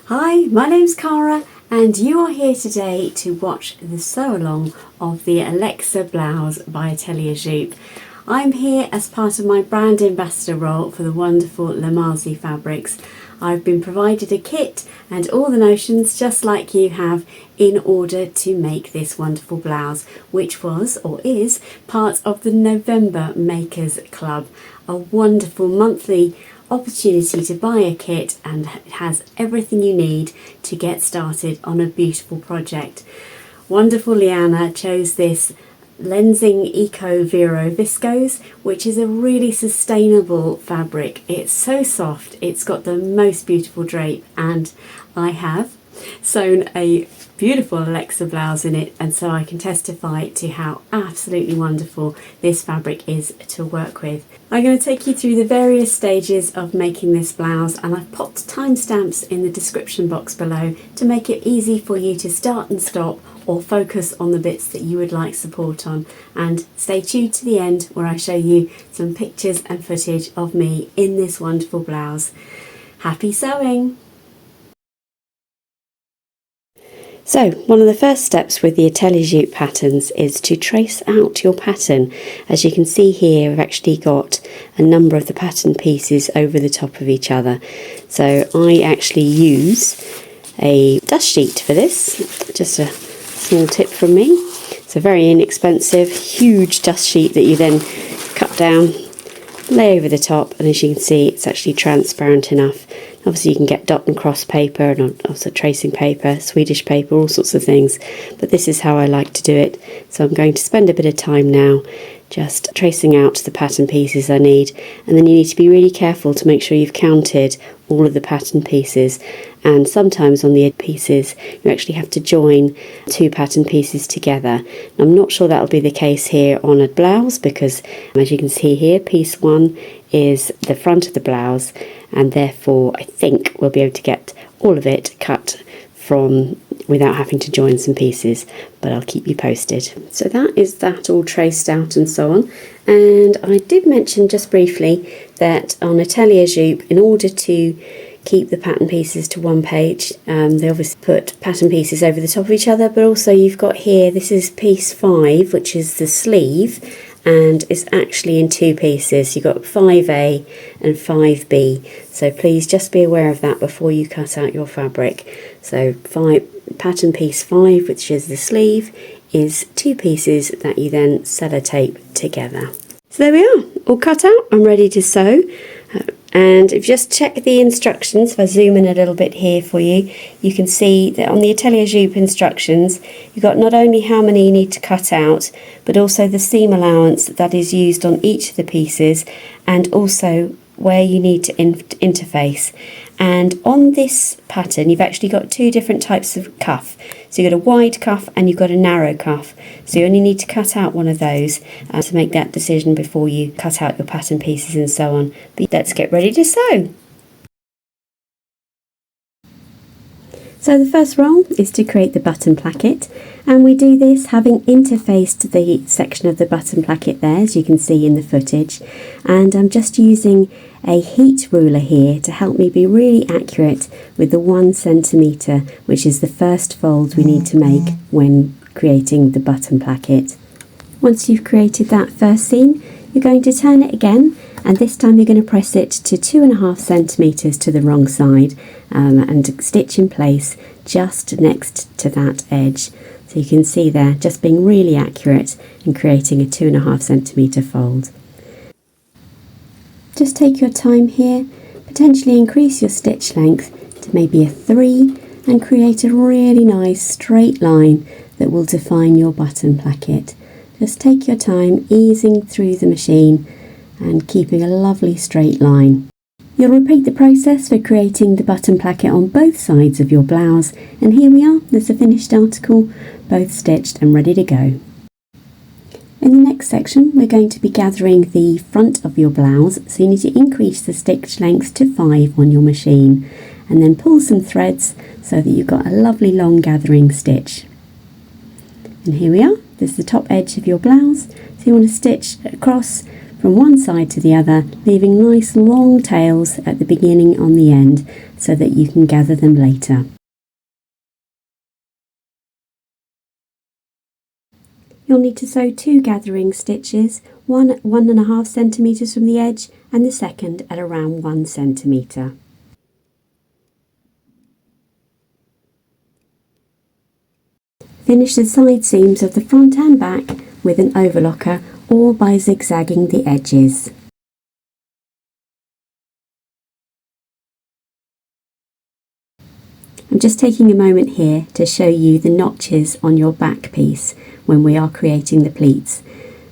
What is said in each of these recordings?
Hi, my name's Cara and you are here today to watch the sew along of the Alexa Blouse by Atelier Jupe. I'm here as part of my brand ambassador role for the wonderful Lamazi fabrics. I've been provided a kit and all the notions just like you have in order to make this wonderful blouse, which was or is part of the November Makers Club, a wonderful monthly opportunity to buy a kit, and it has everything you need to get started on a beautiful project. Wonderful Liana chose this Lensing Eco Vero Viscose, which is a really sustainable fabric. It's so soft, it's got the most beautiful drape, and I have sewn a beautiful Alexa blouse in it, and so I can testify to how absolutely wonderful this fabric is to work with. I'm going to take you through the various stages of making this blouse, and I've popped timestamps in the description box below to make it easy for you to start and stop or focus on the bits that you would like support on. And stay tuned to the end where I show you some pictures and footage of me in this wonderful blouse. Happy sewing! So, one of the first steps with the Atelier Jupe patterns is to trace out your pattern. As you can see here, I've actually got a number of the pattern pieces over the top of each other. So I actually use a dust sheet for this, just a small tip from me. It's a very inexpensive, huge dust sheet that you then cut down, lay over the top, and as you can see, it's actually transparent enough. Obviously you can get dot and cross paper and also tracing paper, Swedish paper, all sorts of things, but this is how I like to do it. So I'm going to spend a bit of time now just tracing out the pattern pieces I need, and then you need to be really careful to make sure you've counted all of the pattern pieces, and sometimes on the pieces you actually have to join two pattern pieces together. I'm not sure that'll be the case here on a blouse, because as you can see here, piece one is the front of the blouse, and therefore I think we'll be able to get all of it cut from without having to join some pieces, but I'll keep you posted. So that is that all traced out and so on. And I did mention just briefly that on Atelier Jupe, in order to keep the pattern pieces to one page, they obviously put pattern pieces over the top of each other, but also you've got here, this is piece 5, which is the sleeve, and it's actually in two pieces. You've got 5A and 5B, so please just be aware of that before you cut out your fabric. So pattern piece 5, which is the sleeve, is two pieces that you then sellotape together. So there we are, all cut out. I'm ready to sew. And if you just check the instructions, if I zoom in a little bit here for you, you can see that on the Atelier Jupe instructions, you've got not only how many you need to cut out, but also the seam allowance that is used on each of the pieces, and also where you need to interface. And on this pattern, you've actually got two different types of cuff. So you've got a wide cuff and you've got a narrow cuff. So you only need to cut out one of those to make that decision before you cut out your pattern pieces and so on. But let's get ready to sew. So the first role is to create the button placket, and we do this having interfaced the section of the button placket there, as you can see in the footage, and I'm just using a heat ruler here to help me be really accurate with the 1 centimetre, which is the first fold we need to make when creating the button placket. Once you've created that first seam, you're going to turn it again, and this time you're going to press it to 2.5 centimetres to the wrong side, and stitch in place just next to that edge. So you can see there, just being really accurate in creating a 2.5 centimetre fold. Just take your time here, potentially increase your stitch length to maybe a 3, and create a really nice straight line that will define your button placket. Just take your time, easing through the machine and keeping a lovely straight line. You'll repeat the process for creating the button placket on both sides of your blouse, and here we are, there's a finished article, both stitched and ready to go. In the next section, we're going to be gathering the front of your blouse, so you need to increase the stitch length to 5 on your machine, and then pull some threads so that you've got a lovely long gathering stitch. And here we are, this is the top edge of your blouse, so you want to stitch across from one side to the other, leaving nice long tails at the beginning on the end so that you can gather them later. You'll need to sew 2 gathering stitches, one at 1.5 centimetres from the edge and the second at around 1 centimetre. Finish the side seams of the front and back with an overlocker or by zigzagging the edges. I'm just taking a moment here to show you the notches on your back piece when we are creating the pleats.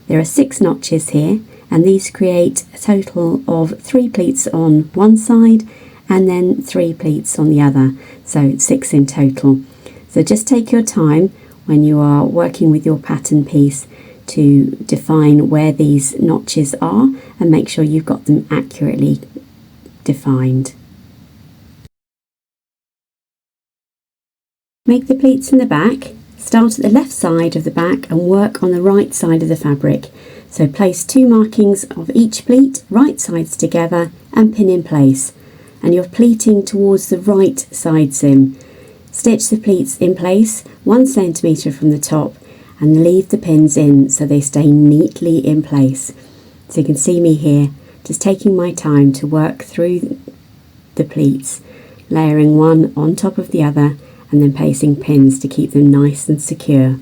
There are 6 notches here, and these create a total of 3 pleats on one side and then 3 pleats on the other, so 6 in total. So just take your time when you are working with your pattern piece to define where these notches are and make sure you've got them accurately defined. Make the pleats in the back. Start at the left side of the back and work on the right side of the fabric. So place 2 markings of each pleat, right sides together, and pin in place. And you're pleating towards the right side seam. Stitch the pleats in place 1 centimetre from the top and leave the pins in so they stay neatly in place. So you can see me here just taking my time to work through the pleats, layering one on top of the other and then placing pins to keep them nice and secure.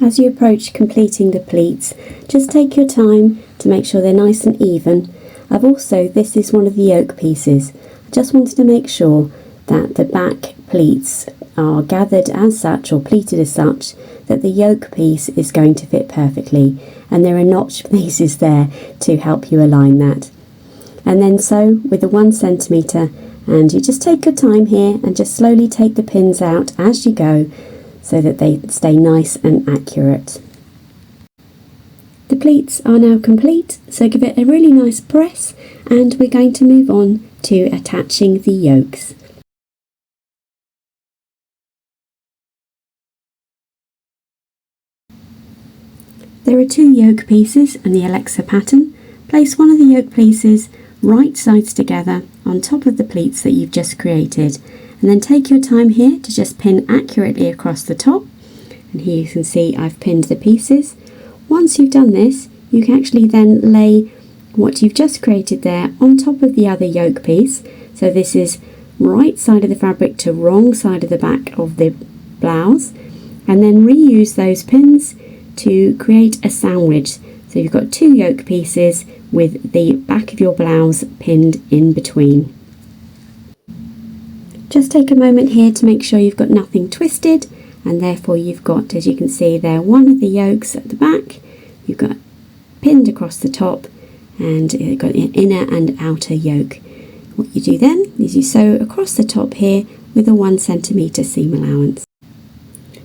As you approach completing the pleats, just take your time to make sure they're nice and even. This is one of the yoke pieces. I just wanted to make sure that the back pleats are gathered as such or pleated as such that the yoke piece is going to fit perfectly, and there are notch pieces there to help you align that. And then sew with the 1 centimetre, and you just take your time here and just slowly take the pins out as you go so that they stay nice and accurate. The pleats are now complete, so give it a really nice press, and we're going to move on to attaching the yokes. There are 2 yoke pieces in the Alexa pattern. Place one of the yoke pieces right sides together on top of the pleats that you've just created, and then take your time here to just pin accurately across the top. And here you can see I've pinned the pieces. Once you've done this, you can actually then lay what you've just created there on top of the other yoke piece. So this is right side of the fabric to wrong side of the back of the blouse, and then reuse those pins to create a sandwich. So you've got 2 yoke pieces with the back of your blouse pinned in between. Just take a moment here to make sure you've got nothing twisted, and therefore you've got, as you can see there, one of the yokes at the back. You've got pinned across the top, and you've got an inner and outer yoke. What you do then is you sew across the top here with a 1 centimetre seam allowance.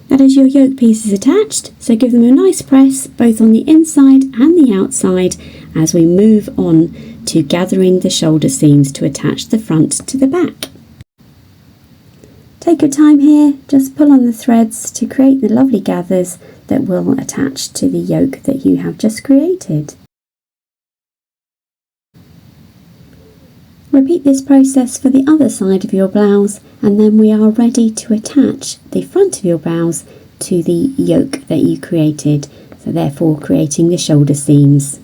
That is your yoke pieces attached, so give them a nice press both on the inside and the outside as we move on to gathering the shoulder seams to attach the front to the back. Take your time here, just pull on the threads to create the lovely gathers that will attach to the yoke that you have just created. Repeat this process for the other side of your blouse, and then we are ready to attach the front of your blouse to the yoke that you created, so therefore creating the shoulder seams.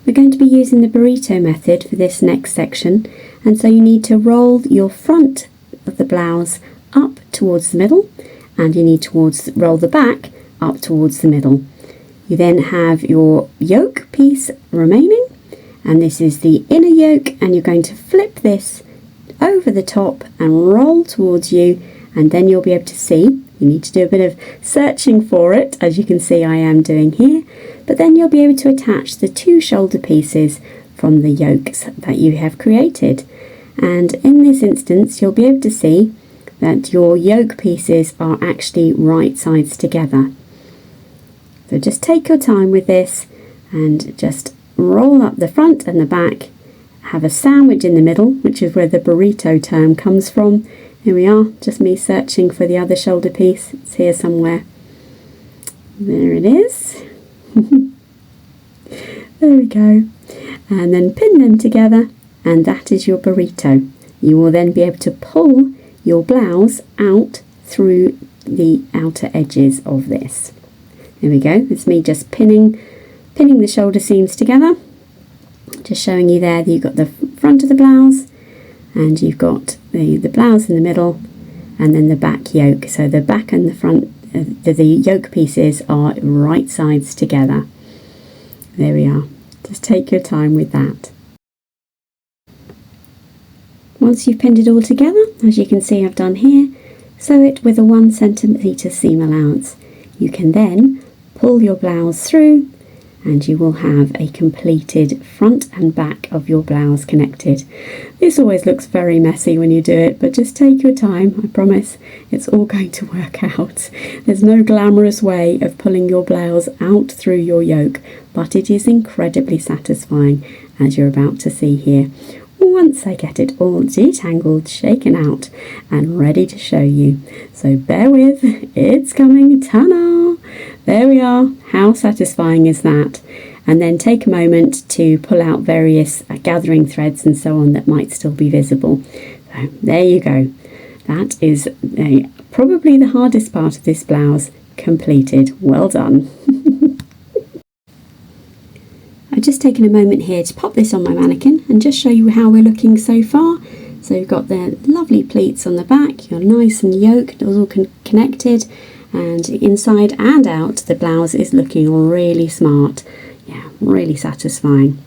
We're going to be using the burrito method for this next section, and so you need to roll your front of the blouse up towards the middle, and you need to roll the back up towards the middle. You then have your yoke piece remaining, and this is the inner yoke, and you're going to flip this over the top and roll towards you, and then you'll be able to see. You need to do a bit of searching for it, as you can see I am doing here, but then you'll be able to attach the 2 shoulder pieces from the yokes that you have created. And in this instance you'll be able to see that your yoke pieces are actually right sides together. So just take your time with this and just roll up the front and the back, have a sandwich in the middle, which is where the burrito term comes from. Here we are, just me searching for the other shoulder piece. It's here somewhere. There it is. There we go. And then pin them together, and that is your burrito. You will then be able to pull your blouse out through the outer edges of this. There we go. It's me just pinning the shoulder seams together. Just showing you there that you've got the front of the blouse, and you've got the blouse in the middle, and then the back yoke. So the back and the front, the yoke pieces are right sides together. There we are. Just take your time with that. Once you've pinned it all together, as you can see I've done here, sew it with a 1 centimetre seam allowance. You can then pull your blouse through, and you will have a completed front and back of your blouse connected. This always looks very messy when you do it, but just take your time. I promise it's all going to work out. There's no glamorous way of pulling your blouse out through your yoke, but it is incredibly satisfying, as you're about to see here, once I get it all detangled, shaken out and ready to show you. So bear with, it's coming. Ta-da! There we are. How satisfying is that? And then take a moment to pull out various gathering threads and so on that might still be visible. So there you go. That is probably the hardest part of this blouse completed. Well done. I've just taken a moment here to pop this on my mannequin and just show you how we're looking so far. So you've got the lovely pleats on the back, you're nice and yoked, all connected, and inside and out the blouse is looking really smart. Yeah, really satisfying.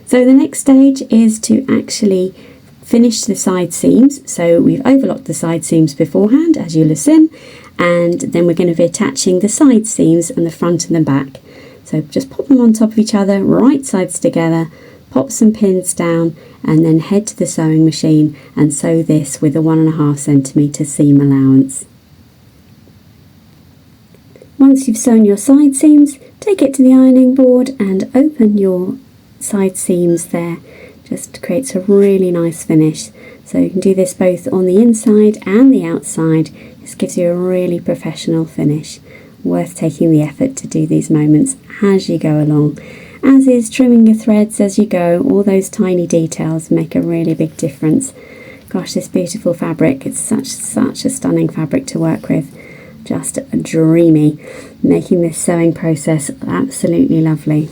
So the next stage is to actually finish the side seams. So we've overlocked the side seams beforehand, as you'll have seen, and then we're going to be attaching the side seams and the front and the back. So just pop them on top of each other, right sides together, pop some pins down, and then head to the sewing machine and sew this with a 1.5 centimetre seam allowance. Once you've sewn your side seams, take it to the ironing board and open your side seams there. Just creates a really nice finish. So you can do this both on the inside and the outside. This gives you a really professional finish. Worth taking the effort to do these moments as you go along, as is trimming your threads as you go. All those tiny details make a really big difference. Gosh, this beautiful fabric, it's such a stunning fabric to work with, just dreamy, making this sewing process absolutely lovely.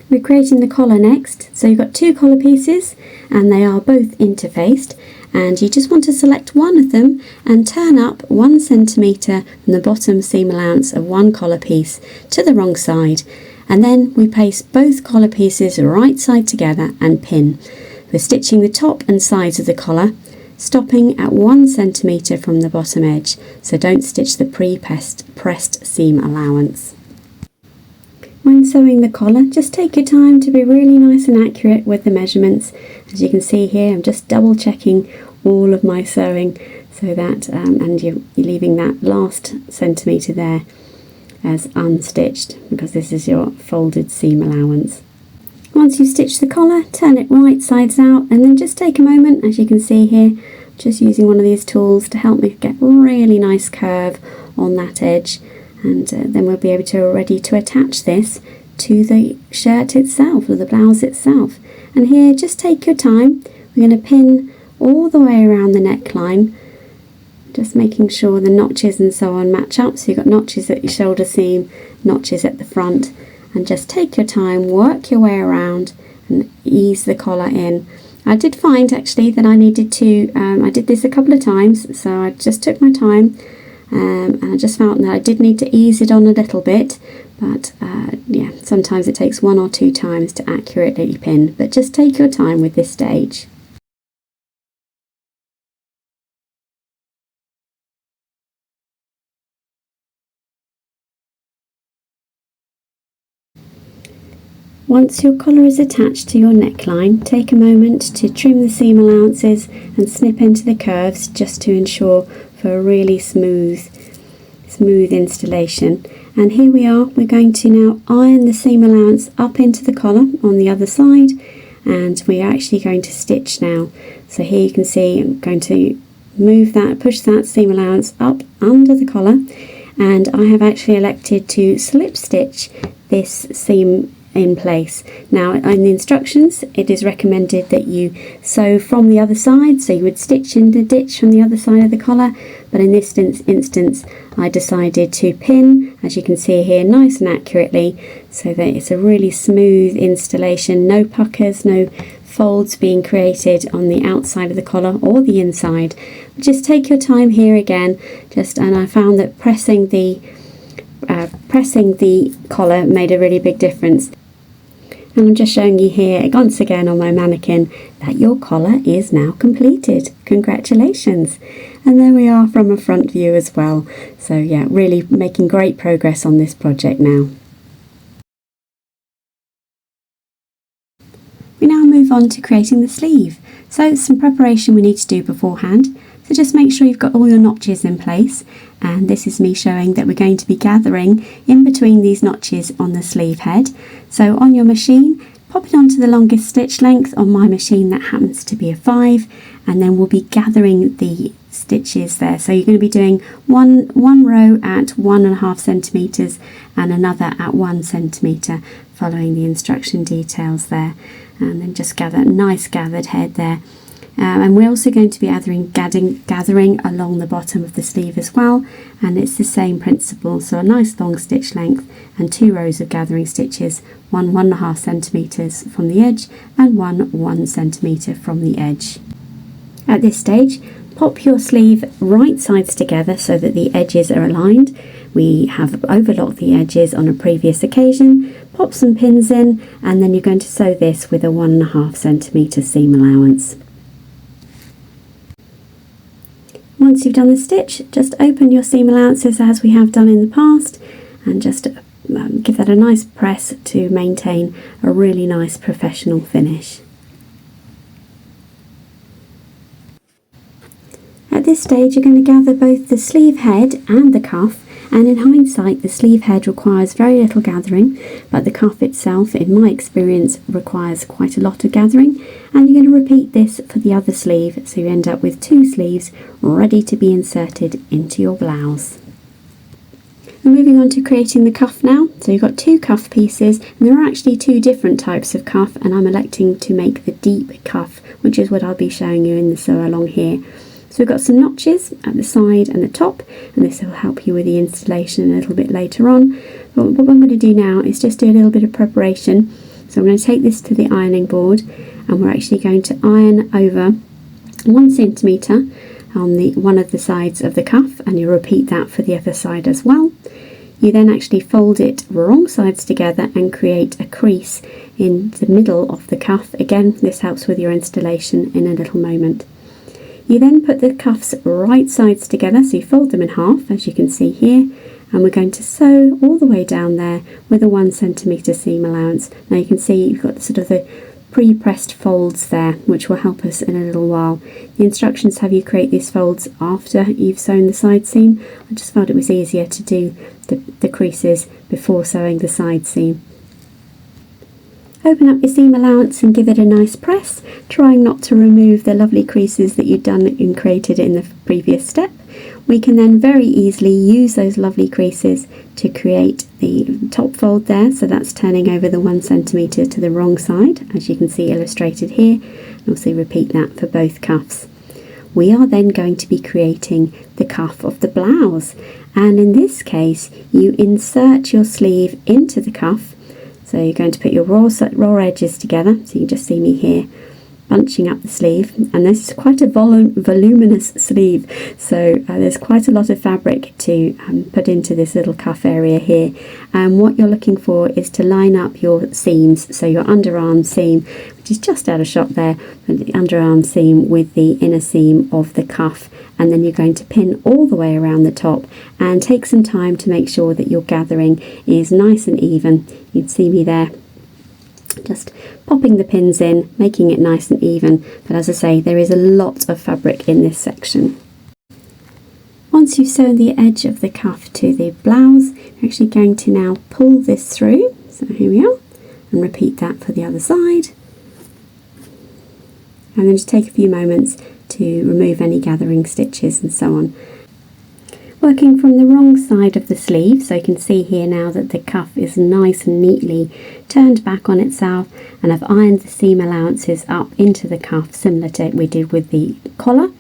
We're creating the collar next. So you've got 2 collar pieces and they are both interfaced, and you just want to select one of them and turn up 1 centimetre from the bottom seam allowance of one collar piece to the wrong side, And then we place both collar pieces right side together and pin. We're stitching the top and sides of the collar, stopping at 1 centimetre from the bottom edge, so don't stitch the pre-pressed seam allowance. When sewing the collar, just take your time to be really nice and accurate with the measurements. As you can see here, I'm just double checking all of my sewing so that, and you're leaving that last centimetre there as unstitched, because this is your folded seam allowance. Once you've stitched the collar, turn it right sides out, and then just take a moment, as you can see here, just using one of these tools to help me get a really nice curve on that edge, and then we'll be able to ready to attach this to the shirt itself, or the blouse itself. And here, just take your time. We're going to pin all the way around the neckline, just making sure the notches and so on match up. So you've got notches at your shoulder seam, notches at the front, and just take your time, work your way around and ease the collar in. I did find actually that I needed to, I did this a couple of times, so I just took my time, and I just found that I did need to ease it on a little bit, but yeah, sometimes it takes 1 or 2 times to accurately pin, but just take your time with this stage. Once your collar is attached to your neckline, take a moment to trim the seam allowances and snip into the curves just to ensure for a really smooth installation. And here we are, we're going to now iron the seam allowance up into the collar on the other side, and we are actually going to stitch now. So here you can see I'm going to move that, push that seam allowance up under the collar, and I have actually elected to slip stitch this seam in place. Now in the instructions it is recommended that you sew from the other side, so you would stitch in the ditch from the other side of the collar, but in this instance I decided to pin, as you can see here, nice and accurately, so that it's a really smooth installation, no puckers, no folds being created on the outside of the collar or the inside. Just take your time here again, and I found that pressing the collar made a really big difference. And I'm just showing you here once again on my mannequin that your collar is now completed. Congratulations! And there we are from a front view as well. So yeah, really making great progress on this project now. We now move on to creating the sleeve. So some preparation we need to do beforehand. So just make sure you've got all your notches in place, and this is me showing that we're going to be gathering in between these notches on the sleeve head. So on your machine, pop it onto the longest stitch length. On my machine that happens to be a 5, and then we'll be gathering the stitches there. So you're going to be doing one row at 1.5 centimeters and another at 1 centimeter, following the instruction details there, and then just gather a nice gathered head there. And we're also going to be gathering along the bottom of the sleeve as well, and it's the same principle. So a nice long stitch length and 2 rows of gathering stitches, 1.5 centimeters from the edge and 1 centimeter from the edge. At this stage, pop your sleeve right sides together so that the edges are aligned. We have overlocked the edges on a previous occasion. Pop some pins in, and then you're going to sew this with a 1.5 centimeter seam allowance. Once you've done the stitch, just open your seam allowances as we have done in the past, and just give that a nice press to maintain a really nice professional finish. At this stage you're going to gather both the sleeve head and the cuff, and in hindsight the sleeve head requires very little gathering, but the cuff itself, in my experience, requires quite a lot of gathering, and you're going to repeat this for the other sleeve, so you end up with 2 sleeves ready to be inserted into your blouse. We're moving on to creating the cuff now. So you've got 2 cuff pieces, and there are actually 2 different types of cuff, and I'm electing to make the deep cuff, which is what I'll be showing you in the sew along here. So we've got some notches at the side and the top, and this will help you with the installation a little bit later on. But what I'm going to do now is just do a little bit of preparation. So I'm going to take this to the ironing board, and we're actually going to iron over 1 centimeter on one of the sides of the cuff, and you repeat that for the other side as well. You then actually fold it wrong sides together and create a crease in the middle of the cuff. Again, this helps with your installation in a little moment. You then put the cuffs right sides together, so you fold them in half, as you can see here, and we're going to sew all the way down there with a 1 centimetre seam allowance. Now you can see you've got sort of the pre-pressed folds there, which will help us in a little while. The instructions have you create these folds after you've sewn the side seam. I just felt it was easier to do the creases before sewing the side seam. Open up your seam allowance and give it a nice press, trying not to remove the lovely creases that you've done and created in the previous step. We can then very easily use those lovely creases to create the top fold there, so that's turning over the 1 centimetre to the wrong side, as you can see illustrated here, and also repeat that for both cuffs. We are then going to be creating the cuff of the blouse, and in this case you insert your sleeve into the cuff. So you're going to put your raw edges together, so you can just see me here bunching up the sleeve, and this is quite a voluminous sleeve, so there's quite a lot of fabric to put into this little cuff area here. And what you're looking for is to line up your seams, so your underarm seam, which is just out of shot there, the underarm seam with the inner seam of the cuff, and then you're going to pin all the way around the top and take some time to make sure that your gathering is nice and even. You can see me there just popping the pins in, making it nice and even, but as I say, there is a lot of fabric in this section. Once you've sewn the edge of the cuff to the blouse, you're actually going to now pull this through, so here we are, and repeat that for the other side, and then just take a few moments to remove any gathering stitches and so on. Working from the wrong side of the sleeve, so you can see here now that the cuff is nice and neatly turned back on itself, and I've ironed the seam allowances up into the cuff, similar to what we did with the collar.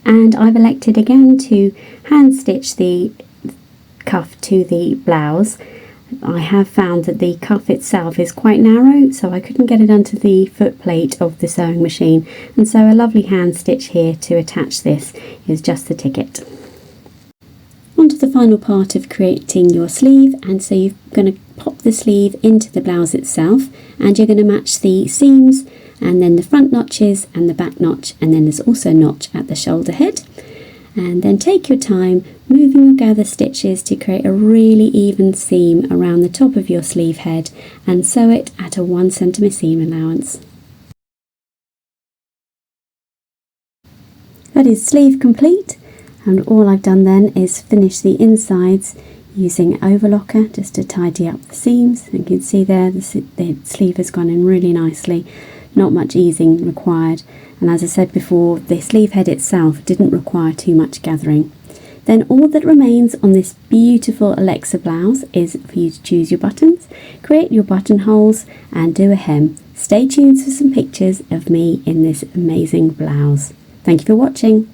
And I've elected again to hand stitch the cuff to the blouse. I have found that the cuff itself is quite narrow, so I couldn't get it onto the foot plate of the sewing machine, and so a lovely hand stitch here to attach this is just the ticket. On to the final part of creating your sleeve, and so you're going to pop the sleeve into the blouse itself, and you're going to match the seams and then the front notches and the back notch, and then there's also a notch at the shoulder head. And then take your time moving your gather stitches to create a really even seam around the top of your sleeve head, and sew it at a 1 centimetre seam allowance. That is sleeve complete. And all I've done then is finish the insides using overlocker just to tidy up the seams. You can see there the sleeve has gone in really nicely, not much easing required, and as I said before, the sleeve head itself didn't require too much gathering. Then all that remains on this beautiful Alexa blouse is for you to choose your buttons, create your buttonholes and do a hem. Stay tuned for some pictures of me in this amazing blouse. Thank you for watching.